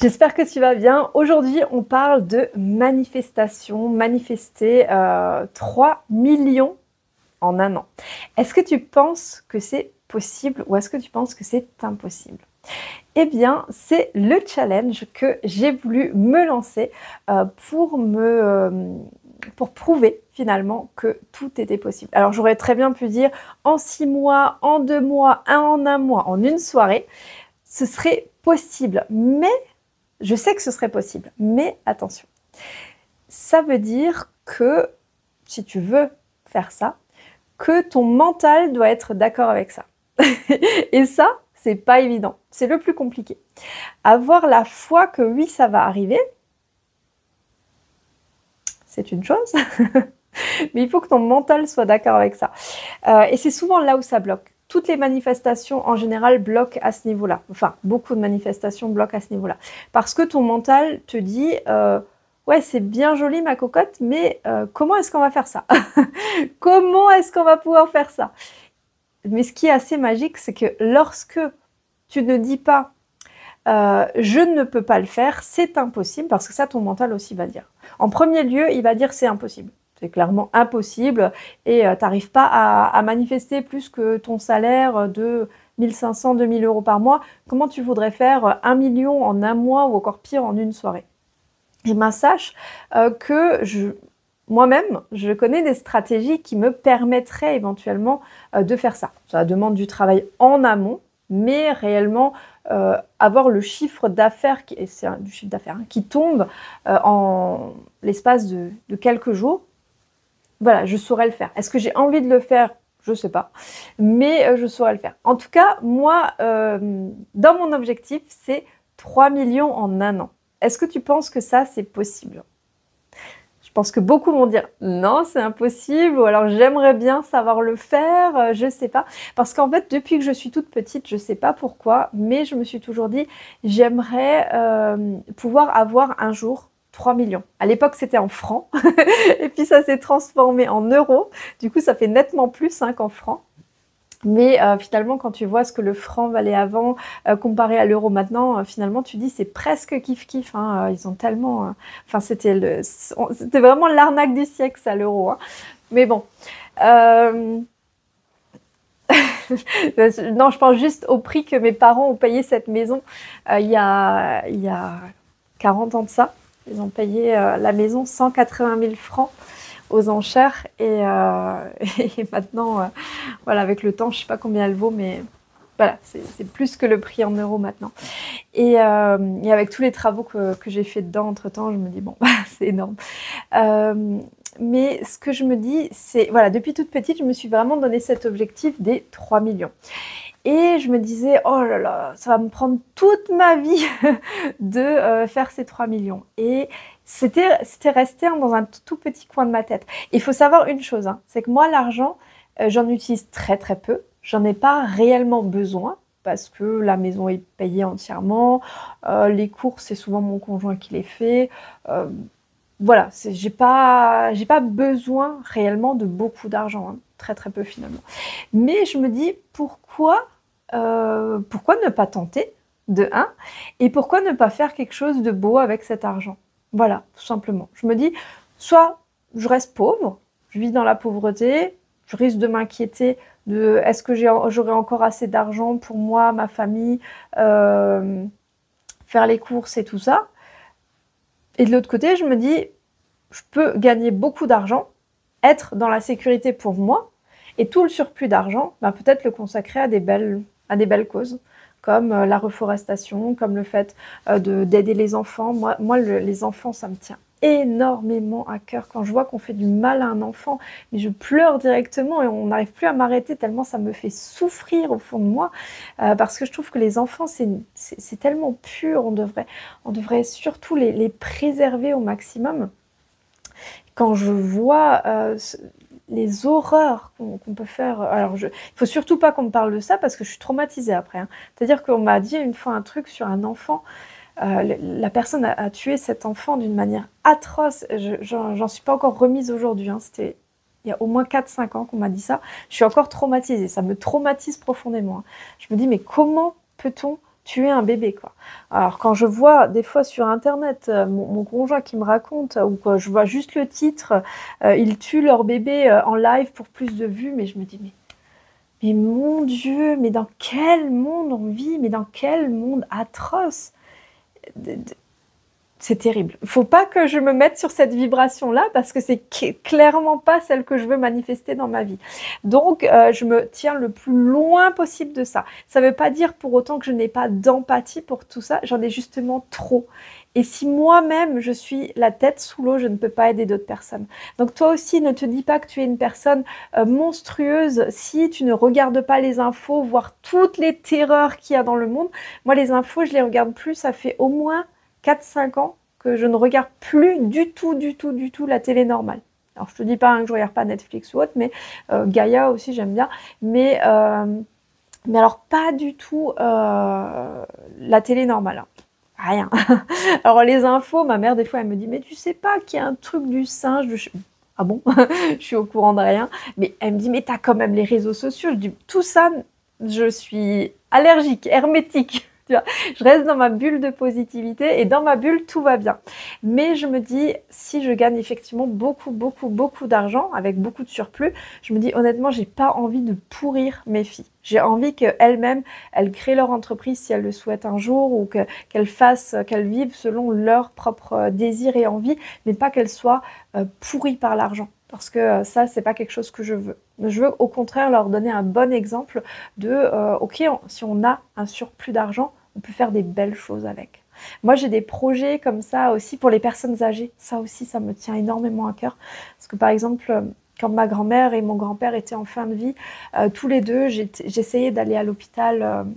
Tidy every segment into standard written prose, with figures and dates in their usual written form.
J'espère que tu vas bien. Aujourd'hui, on parle de manifestation, manifester 3 millions en un an. Est-ce que tu penses que c'est possible ou est-ce que tu penses que c'est impossible? Eh bien, c'est le challenge que j'ai voulu me lancer pour prouver finalement que tout était possible. Alors, j'aurais très bien pu dire en 6 mois, en 2 mois, en un mois, en une soirée, ce serait possible. Mais je sais que ce serait possible, mais attention. Ça veut dire que, si tu veux faire ça, que ton mental doit être d'accord avec ça. Et ça, c'est pas évident. C'est le plus compliqué. Avoir la foi que oui, ça va arriver, c'est une chose. Mais il faut que ton mental soit d'accord avec ça. Et c'est souvent là où ça bloque. Toutes les manifestations, en général, bloquent à ce niveau-là. Enfin, beaucoup de manifestations bloquent à ce niveau-là. Parce que ton mental te dit ouais, c'est bien joli ma cocotte, mais comment est-ce qu'on va faire ça? Comment est-ce qu'on va pouvoir faire ça? Mais ce qui est assez magique, c'est que lorsque tu ne dis pas je ne peux pas le faire, c'est impossible, parce que ça, ton mental aussi va dire. En premier lieu, il va dire c'est impossible. C'est clairement impossible et tu n'arrives pas à manifester plus que ton salaire de 1500, 2000 euros par mois. Comment tu voudrais faire 1 million en un mois ou encore pire en une soirée? Et bien, sache que moi-même, je connais des stratégies qui me permettraient éventuellement de faire ça. Ça demande du travail en amont, mais réellement avoir le chiffre d'affaires, c'est du chiffre d'affaires, hein, qui tombe en l'espace de quelques jours. Voilà, je saurais le faire. Est-ce que j'ai envie de le faire? Je ne sais pas, mais je saurais le faire. En tout cas, moi, dans mon objectif, c'est 3 millions en un an. Est-ce que tu penses que ça, c'est possible? Je pense que beaucoup vont dire non, c'est impossible, ou alors j'aimerais bien savoir le faire, je ne sais pas. Parce qu'en fait, depuis que je suis toute petite, je ne sais pas pourquoi, mais je me suis toujours dit, j'aimerais pouvoir avoir un jour 3 millions. À l'époque, c'était en francs, et puis ça s'est transformé en euros. Du coup, ça fait nettement plus hein, qu'en francs. Mais finalement, quand tu vois ce que le franc valait avant, comparé à l'euro maintenant, finalement, tu dis c'est presque kiff-kiff. Hein, ils ont tellement... Enfin, c'était vraiment l'arnaque du siècle, ça, l'euro. Hein. Mais bon. Non, je pense juste au prix que mes parents ont payé cette maison il y a 40 ans de ça. Ils ont payé la maison 180 000 francs aux enchères et maintenant, voilà, avec le temps, je ne sais pas combien elle vaut, mais voilà, c'est plus que le prix en euros maintenant. Et avec tous les travaux que j'ai fait dedans entre-temps, je me dis, bon, c'est énorme. Mais ce que je me dis, c'est, voilà, depuis toute petite, je me suis vraiment donné cet objectif des 3 millions. Et je me disais, oh là là, ça va me prendre toute ma vie de faire ces 3 millions. Et c'était resté dans un tout petit coin de ma tête. Il faut savoir une chose, hein, c'est que moi, l'argent, j'en utilise très très peu. J'en ai pas réellement besoin parce que la maison est payée entièrement. Les courses, c'est souvent mon conjoint qui les fait. Voilà, j'ai pas besoin réellement de beaucoup d'argent, hein, très très peu finalement. Mais je me dis, pourquoi ne pas tenter, de un, et pourquoi ne pas faire quelque chose de beau avec cet argent? Voilà, tout simplement. Je me dis, soit je reste pauvre, je vis dans la pauvreté, je risque de m'inquiéter de est-ce que j'aurai encore assez d'argent pour moi, ma famille, faire les courses et tout ça. Et de l'autre côté, je me dis, je peux gagner beaucoup d'argent, être dans la sécurité pour moi, et tout le surplus d'argent, ben, peut-être le consacrer à des belles causes, comme la reforestation, comme le fait d'aider les enfants. Moi les enfants, ça me tient énormément à cœur. Quand je vois qu'on fait du mal à un enfant, mais je pleure directement et on n'arrive plus à m'arrêter tellement ça me fait souffrir au fond de moi, parce que je trouve que les enfants, c'est tellement pur, on devrait surtout les préserver au maximum. Quand je vois les horreurs qu'on peut faire, alors il faut surtout pas qu'on me parle de ça parce que je suis traumatisée après. Hein. C'est-à-dire qu'on m'a dit une fois un truc sur un enfant, la personne a tué cet enfant d'une manière atroce. J'en suis pas encore remise aujourd'hui. Hein. C'était il y a au moins 4-5 ans qu'on m'a dit ça. Je suis encore traumatisée. Ça me traumatise profondément. Hein. Je me dis mais comment peut-on tuer un bébé, quoi. Alors, quand je vois des fois sur Internet mon conjoint qui me raconte, ou quoi, je vois juste le titre, ils tuent leur bébé en live pour plus de vues, mais je me dis, mais mon Dieu, mais dans quel monde on vit, mais dans quel monde atroce. C'est terrible. Faut pas que je me mette sur cette vibration-là parce que c'est clairement pas celle que je veux manifester dans ma vie. Donc, je me tiens le plus loin possible de ça. Ça veut pas dire pour autant que je n'ai pas d'empathie pour tout ça. J'en ai justement trop. Et si moi-même, je suis la tête sous l'eau, je ne peux pas aider d'autres personnes. Donc toi aussi, ne te dis pas que tu es une personne monstrueuse si tu ne regardes pas les infos, voir toutes les terreurs qu'il y a dans le monde. Moi, les infos, je les regarde plus. Ça fait au moins 4-5 ans que je ne regarde plus du tout la télé normale. Alors, je te dis pas hein, que je regarde pas Netflix ou autre, mais Gaïa aussi, j'aime bien. Mais alors, pas du tout la télé normale. Hein. Rien. Alors, les infos, ma mère, des fois, elle me dit, mais tu sais pas qu'il y a un truc du singe. Ah bon? Je suis au courant de rien. Mais elle me dit, mais t'as quand même les réseaux sociaux. Je dis, tout ça, je suis allergique, hermétique. Tu vois, je reste dans ma bulle de positivité et dans ma bulle, tout va bien. Mais je me dis, si je gagne effectivement beaucoup d'argent, avec beaucoup de surplus, je me dis honnêtement, j'ai pas envie de pourrir mes filles. J'ai envie qu'elles-mêmes, elles créent leur entreprise si elles le souhaitent un jour ou qu'elles vivent selon leurs propres désirs et envies, mais pas qu'elles soient pourries par l'argent. Parce que ça, c'est pas quelque chose que je veux. Je veux au contraire leur donner un bon exemple de ok, si on a un surplus d'argent, on peut faire des belles choses avec. Moi, j'ai des projets comme ça aussi pour les personnes âgées. Ça aussi, ça me tient énormément à cœur. Parce que par exemple, quand ma grand-mère et mon grand-père étaient en fin de vie, tous les deux, j'essayais d'aller à l'hôpital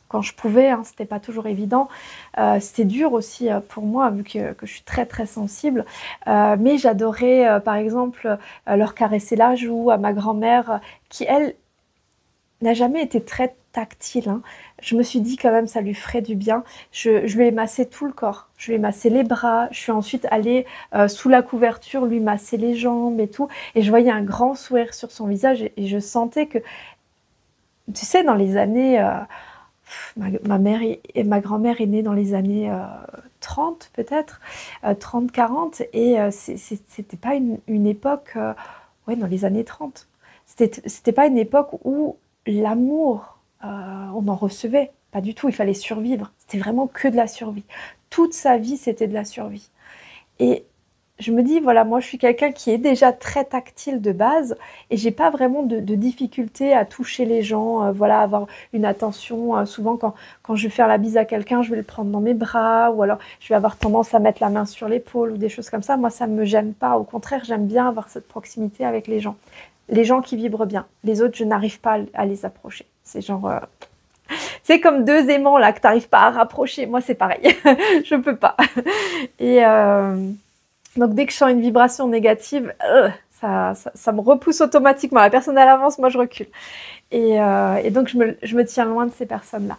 quand je pouvais, hein, c'était pas toujours évident. C'était dur aussi pour moi, vu que je suis très sensible. Mais j'adorais, par exemple, leur caresser la joue à ma grand-mère, qui, elle, n'a jamais été très tactile. Hein. Je me suis dit quand même, ça lui ferait du bien. Je lui ai massé tout le corps. Je lui ai massé les bras. Je suis ensuite allée sous la couverture, lui masser les jambes et tout. Et je voyais un grand sourire sur son visage. Et je sentais que, tu sais, dans les années... ma mère et ma grand-mère est née dans les années 30 peut-être, 30-40, et c'était pas une époque, ouais, dans les années 30. C'était pas une époque où l'amour, on en recevait, pas du tout, il fallait survivre. C'était vraiment que de la survie. Toute sa vie, c'était de la survie. Et je me dis, voilà, moi je suis quelqu'un qui est déjà très tactile de base et j'ai pas vraiment de difficulté à toucher les gens, voilà, avoir une attention. Souvent quand je vais faire la bise à quelqu'un, je vais le prendre dans mes bras ou alors je vais avoir tendance à mettre la main sur l'épaule ou des choses comme ça. Moi, ça me gêne pas. Au contraire, j'aime bien avoir cette proximité avec les gens. Les gens qui vibrent bien. Les autres, je n'arrive pas à les approcher. C'est genre... c'est comme deux aimants là que tu n'arrives pas à rapprocher. Moi, c'est pareil. Je peux pas. Et... donc, dès que je sens une vibration négative, ça me repousse automatiquement. La personne, elle avance, moi, je recule. Et donc, je me tiens loin de ces personnes-là.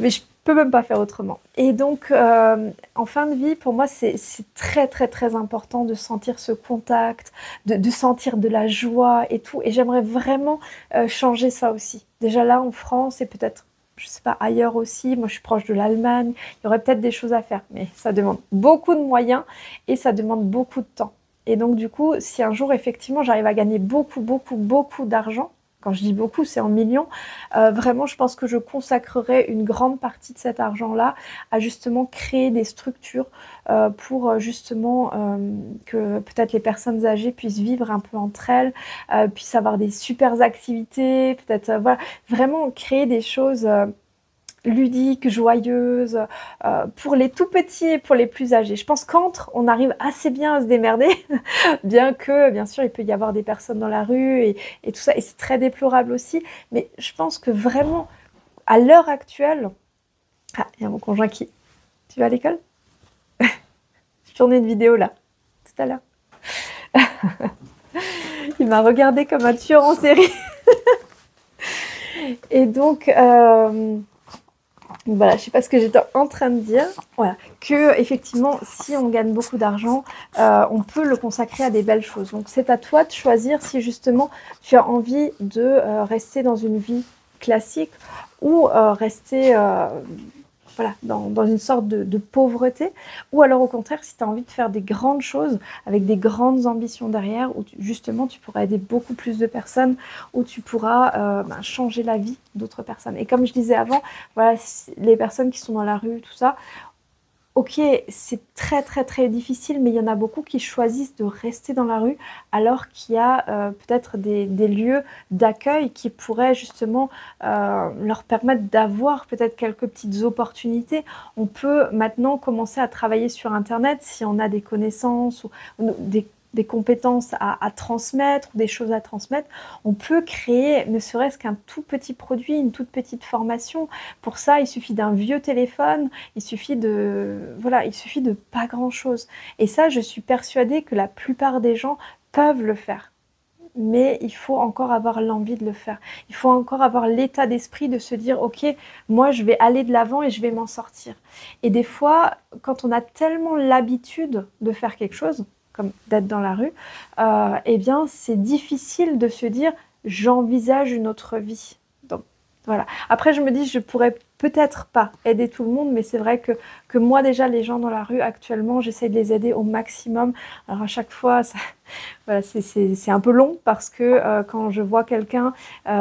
Mais je peux même pas faire autrement. Et donc, en fin de vie, pour moi, c'est très important de sentir ce contact, de sentir de la joie et tout. Et j'aimerais vraiment changer ça aussi. Déjà là, en France, et peut-être... je sais pas, ailleurs aussi, moi je suis proche de l'Allemagne, il y aurait peut-être des choses à faire, mais ça demande beaucoup de moyens et ça demande beaucoup de temps. Et donc du coup, si un jour effectivement j'arrive à gagner beaucoup d'argent, quand je dis beaucoup, c'est en millions, vraiment je pense que je consacrerai une grande partie de cet argent-là à justement créer des structures pour justement que peut-être les personnes âgées puissent vivre un peu entre elles, puissent avoir des super activités, peut-être voilà, vraiment créer des choses ludiques, joyeuses, pour les tout petits et pour les plus âgés. Je pense qu'entre, on arrive assez bien à se démerder, bien que, bien sûr, il peut y avoir des personnes dans la rue et tout ça, et c'est très déplorable aussi, mais je pense que vraiment, à l'heure actuelle... Ah, il y a mon conjoint qui... Tu vas à l'école? Je tournais une vidéo là, tout à l'heure. Il m'a regardé comme un tueur en série. Et donc... voilà, je ne sais pas ce que j'étais en train de dire. Voilà, que effectivement, si on gagne beaucoup d'argent, on peut le consacrer à des belles choses. Donc, c'est à toi de choisir si justement tu as envie de rester dans une vie classique ou rester voilà, dans une sorte de pauvreté, ou alors au contraire, si tu as envie de faire des grandes choses, avec des grandes ambitions derrière, où justement tu pourras aider beaucoup plus de personnes, où tu pourras changer la vie d'autres personnes. Et comme je disais avant, voilà, les personnes qui sont dans la rue, tout ça, ok, c'est très très très difficile, mais il y en a beaucoup qui choisissent de rester dans la rue alors qu'il y a peut-être des lieux d'accueil qui pourraient justement leur permettre d'avoir peut-être quelques petites opportunités. On peut maintenant commencer à travailler sur Internet si on a des connaissances ou des compétences à transmettre, des choses à transmettre. On peut créer ne serait-ce qu'un tout petit produit, une toute petite formation. Pour ça, il suffit d'un vieux téléphone, il suffit de pas grand-chose. Et ça, je suis persuadée que la plupart des gens peuvent le faire. Mais il faut encore avoir l'envie de le faire. Il faut encore avoir l'état d'esprit de se dire, ok, moi je vais aller de l'avant et je vais m'en sortir. Et des fois, quand on a tellement l'habitude de faire quelque chose, comme d'être dans la rue, eh bien c'est difficile de se dire, j'envisage une autre vie. Donc voilà. Après, je me dis, je pourrais peut-être pas aider tout le monde, mais c'est vrai que moi déjà, les gens dans la rue actuellement, j'essaie de les aider au maximum. Alors à chaque fois, ça, voilà, c'est un peu long parce que quand je vois quelqu'un,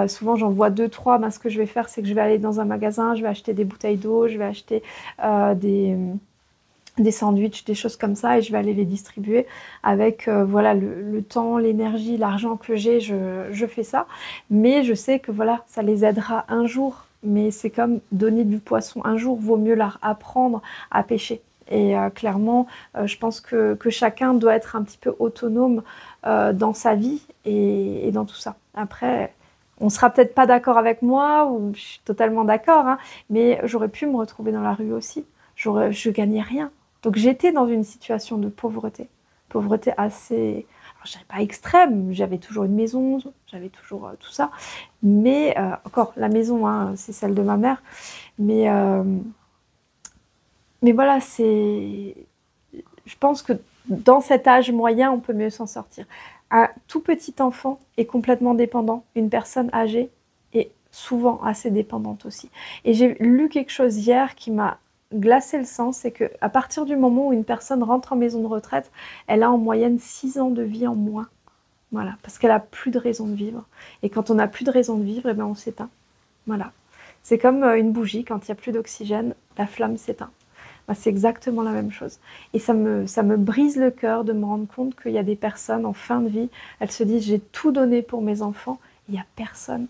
souvent j'en vois deux, trois, ben, ce que je vais faire, c'est que je vais aller dans un magasin, je vais acheter des bouteilles d'eau, je vais acheter des sandwichs, des choses comme ça, et je vais aller les distribuer avec voilà, le temps, l'énergie, l'argent que j'ai, je fais ça. Mais je sais que voilà, ça les aidera un jour. Mais c'est comme donner du poisson un jour, vaut mieux leur apprendre à pêcher. Et clairement, je pense que chacun doit être un petit peu autonome dans sa vie et dans tout ça. Après, on sera peut-être pas d'accord avec moi, ou je suis totalement d'accord, hein, mais j'aurais pu me retrouver dans la rue aussi. Je gagnais rien. Donc j'étais dans une situation de pauvreté. Pauvreté assez, alors je dirais pas extrême, j'avais toujours une maison, j'avais toujours tout ça. Mais encore, la maison, hein, c'est celle de ma mère. Mais, euh, mais voilà, je pense que dans cet âge moyen, on peut mieux s'en sortir. Un tout petit enfant est complètement dépendant. Une personne âgée est souvent assez dépendante aussi. Et j'ai lu quelque chose hier qui m'a glacé le sang, c'est qu'à partir du moment où une personne rentre en maison de retraite, elle a en moyenne 6 ans de vie en moins. Voilà, parce qu'elle a plus de raison de vivre. Et quand on n'a plus de raison de vivre, eh bien on s'éteint. Voilà. C'est comme une bougie, quand il n'y a plus d'oxygène, la flamme s'éteint. Ben, c'est exactement la même chose. Et ça me brise le cœur de me rendre compte qu'il y a des personnes en fin de vie, elles se disent j'ai tout donné pour mes enfants, il n'y a personne.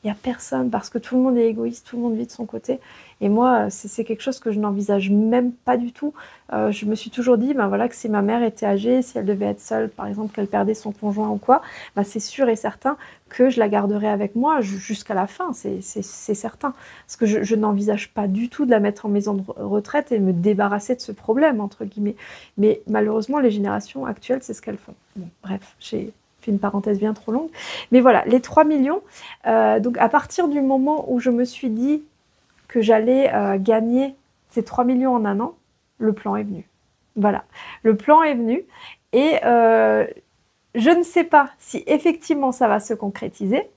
Il n'y a personne parce que tout le monde est égoïste, tout le monde vit de son côté. Et moi, c'est quelque chose que je n'envisage même pas du tout. Je me suis toujours dit, ben voilà, que si ma mère était âgée, si elle devait être seule, par exemple, qu'elle perdait son conjoint ou quoi, ben c'est sûr et certain que je la garderai avec moi jusqu'à la fin, c'est certain. Parce que je n'envisage pas du tout de la mettre en maison de retraite et me débarrasser de ce problème, entre guillemets. Mais malheureusement, les générations actuelles, c'est ce qu'elles font. Bon, bref, j'ai fait une parenthèse bien trop longue. Mais voilà, les 3 millions, donc à partir du moment où je me suis dit que j'allais gagner ces 3 millions en un an, le plan est venu. Voilà, le plan est venu et je ne sais pas si effectivement ça va se concrétiser.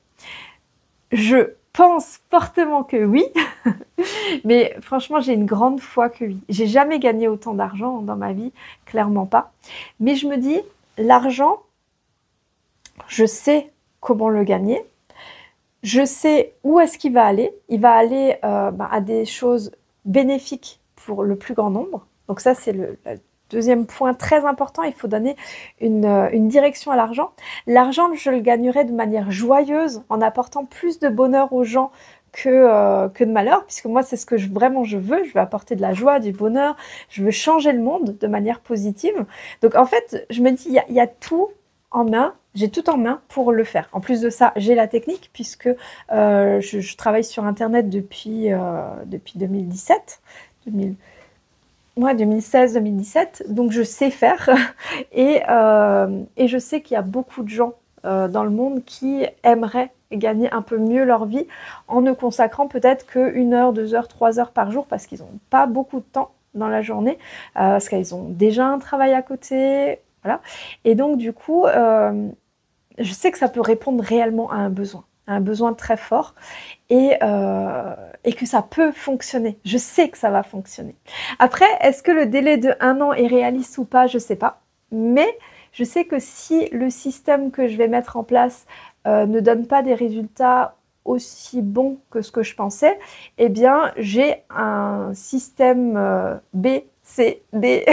Je pense fortement que oui, mais franchement j'ai une grande foi que oui. J'ai jamais gagné autant d'argent dans ma vie, clairement pas. Mais je me dis, l'argent, je sais comment le gagner. Je sais où est-ce qu'il va aller. Il va aller à des choses bénéfiques pour le plus grand nombre. Donc ça, c'est le deuxième point très important. Il faut donner une direction à l'argent. L'argent, je le gagnerai de manière joyeuse en apportant plus de bonheur aux gens que de malheur, puisque moi, c'est ce que vraiment je veux. Je veux apporter de la joie, du bonheur. Je veux changer le monde de manière positive. Donc en fait, je me dis, il y a tout en main. J'ai tout en main pour le faire. En plus de ça, j'ai la technique puisque je travaille sur Internet depuis 2017, 2016-2017. Donc je sais faire et je sais qu'il y a beaucoup de gens dans le monde qui aimeraient gagner un peu mieux leur vie en ne consacrant peut-être que 1 heure, 2 heures, 3 heures par jour parce qu'ils n'ont pas beaucoup de temps dans la journée, parce qu'ils ont déjà un travail à côté. Voilà. Et donc du coup, je sais que ça peut répondre réellement à un besoin. un besoin très fort et que ça peut fonctionner. Je sais que ça va fonctionner. Après, est-ce que le délai de 1 an est réaliste ou pas? Je ne sais pas. Mais je sais que si le système que je vais mettre en place ne donne pas des résultats aussi bons que ce que je pensais, eh bien, j'ai un système B, C, D.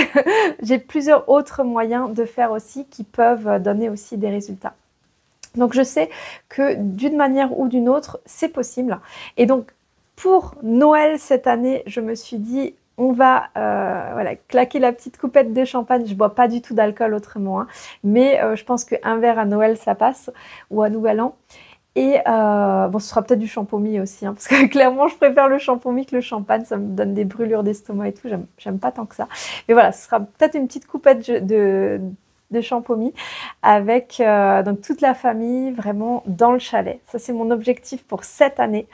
J'ai plusieurs autres moyens de faire aussi qui peuvent donner aussi des résultats. Donc, je sais que d'une manière ou d'une autre, c'est possible. Et donc, pour Noël cette année, je me suis dit, on va voilà, claquer la petite coupette de champagne. Je ne bois pas du tout d'alcool autrement, hein, mais je pense qu'un verre à Noël, ça passe, ou à Nouvel An. Et bon, ce sera peut-être du champomis aussi, hein, parce que clairement, je préfère le champomis que le champagne. Ça me donne des brûlures d'estomac et tout. J'aime pas tant que ça. Mais voilà, ce sera peut-être une petite coupette de champomis avec donc toute la famille vraiment dans le chalet. Ça, c'est mon objectif pour cette année.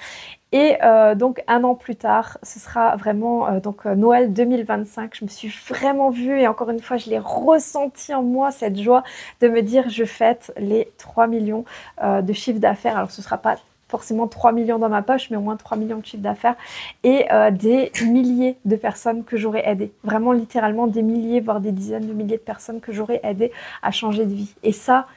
Et donc 1 an plus tard, ce sera vraiment Noël 2025. Je me suis vraiment vue et encore une fois, je l'ai ressenti en moi, cette joie de me dire je fête les 3 millions de chiffre d'affaires. Alors ce ne sera pas forcément 3 millions dans ma poche, mais au moins 3 millions de chiffre d'affaires et des milliers de personnes que j'aurais aidées. Vraiment littéralement des milliers, voire des dizaines de milliers de personnes que j'aurais aidées à changer de vie. Et ça,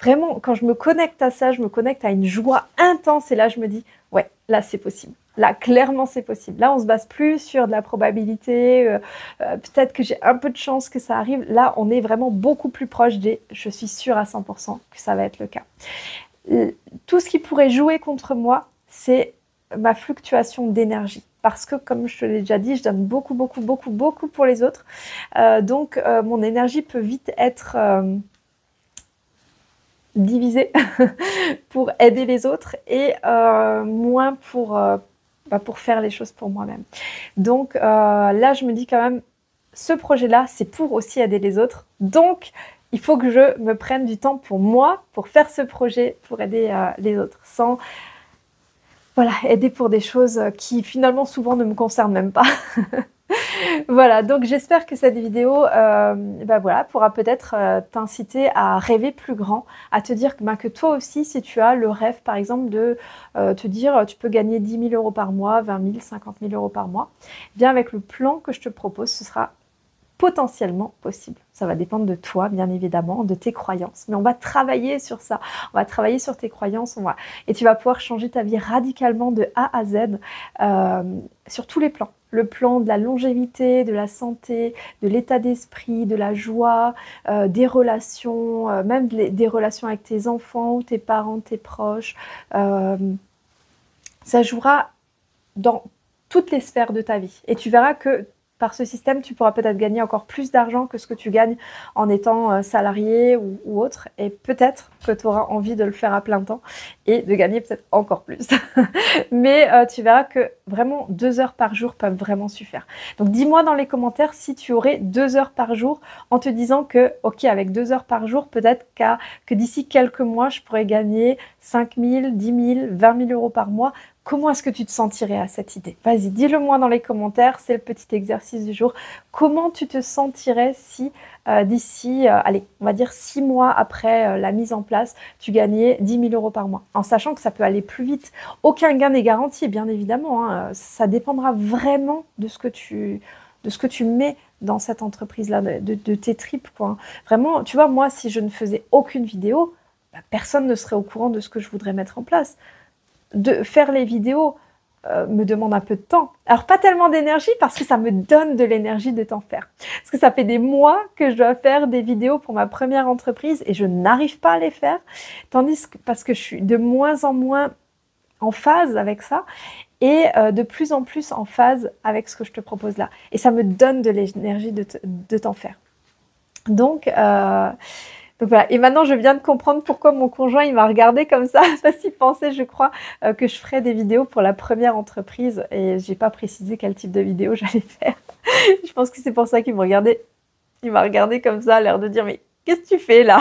vraiment, quand je me connecte à ça, je me connecte à une joie intense et là, je me dis, ouais, là, c'est possible. Là, clairement, c'est possible. Là, on se base plus sur de la probabilité. Peut-être que j'ai un peu de chance que ça arrive. Là, on est vraiment beaucoup plus proche des « je suis sûre à 100% que ça va être le cas ». Tout ce qui pourrait jouer contre moi, c'est ma fluctuation d'énergie. Parce que, comme je te l'ai déjà dit, je donne beaucoup, beaucoup, beaucoup, beaucoup pour les autres. Donc, mon énergie peut vite être divisée pour aider les autres et moins pour faire les choses pour moi-même. Donc, là, je me dis quand même, ce projet-là, c'est pour aussi aider les autres. Donc, il faut que je me prenne du temps pour moi, pour faire ce projet, pour aider les autres, sans aider pour des choses qui finalement souvent ne me concernent même pas. Voilà, donc j'espère que cette vidéo pourra peut-être t'inciter à rêver plus grand, à te dire que toi aussi, si tu as le rêve par exemple de te dire tu peux gagner 10 000 € par mois, 20 000, 50 000 € par mois, bien avec le plan que je te propose, ce sera potentiellement possible. Ça va dépendre de toi, bien évidemment, de tes croyances. Mais on va travailler sur ça. On va travailler sur tes croyances. Et tu vas pouvoir changer ta vie radicalement de A à Z sur tous les plans. Le plan de la longévité, de la santé, de l'état d'esprit, de la joie, des relations, même des relations avec tes enfants, ou tes parents, tes proches. Ça jouera dans toutes les sphères de ta vie. Et tu verras que par ce système, tu pourras peut-être gagner encore plus d'argent que ce que tu gagnes en étant salarié ou autre. Et peut-être que tu auras envie de le faire à plein temps et de gagner peut-être encore plus. Mais tu verras que vraiment 2 heures par jour peuvent vraiment suffire. Donc dis-moi dans les commentaires si tu aurais 2 heures par jour en te disant que, ok, avec 2 heures par jour, peut-être que d'ici quelques mois, je pourrais gagner 5 000, 10 000, 20 000 € par mois. Comment est-ce que tu te sentirais à cette idée? Vas-y, dis-le moi dans les commentaires, c'est le petit exercice du jour. Comment tu te sentirais si d'ici, allez, on va dire 6 mois après la mise en place, tu gagnais 10 000 € par mois, en sachant que ça peut aller plus vite. Aucun gain n'est garanti, bien évidemment, hein. Ça dépendra vraiment de ce que tu mets dans cette entreprise-là, de tes tripes, quoi, hein. Vraiment, tu vois, moi, si je ne faisais aucune vidéo, personne ne serait au courant de ce que je voudrais mettre en place. De faire les vidéos me demande un peu de temps. Alors, pas tellement d'énergie parce que ça me donne de l'énergie de t'en faire. Parce que ça fait des mois que je dois faire des vidéos pour ma première entreprise et je n'arrive pas à les faire. Parce que je suis de moins en moins en phase avec ça et de plus en plus en phase avec ce que je te propose là. Et ça me donne de l'énergie de t'en faire. Donc voilà, et maintenant je viens de comprendre pourquoi mon conjoint il m'a regardé comme ça, parce qu'il pensait, je crois, que je ferais des vidéos pour la première entreprise et j'ai pas précisé quel type de vidéo j'allais faire. Je pense que c'est pour ça qu'il me regardait. Il m'a regardé comme ça, l'air de dire mais qu'est-ce que tu fais là?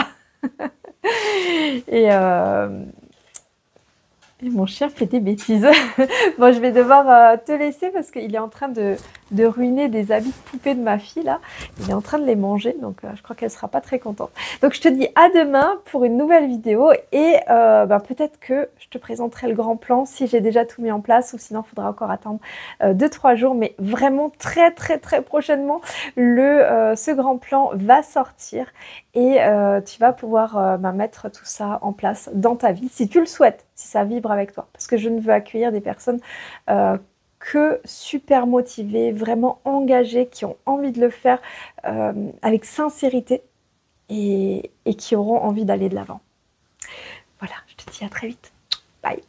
Et Et mon chien fait des bêtises. Bon, je vais devoir te laisser parce qu'il est en train de ruiner des habits de poupée de ma fille, là. Il est en train de les manger, donc je crois qu'elle sera pas très contente. Donc, je te dis à demain pour une nouvelle vidéo et peut-être que je te présenterai le grand plan si j'ai déjà tout mis en place ou sinon, il faudra encore attendre 2-3 jours. Mais vraiment, très, très, très prochainement, ce grand plan va sortir et tu vas pouvoir mettre tout ça en place dans ta vie, si tu le souhaites, si ça vibre avec toi. Parce que je ne veux accueillir des personnes que super motivées, vraiment engagées, qui ont envie de le faire avec sincérité et qui auront envie d'aller de l'avant. Voilà, je te dis à très vite. Bye.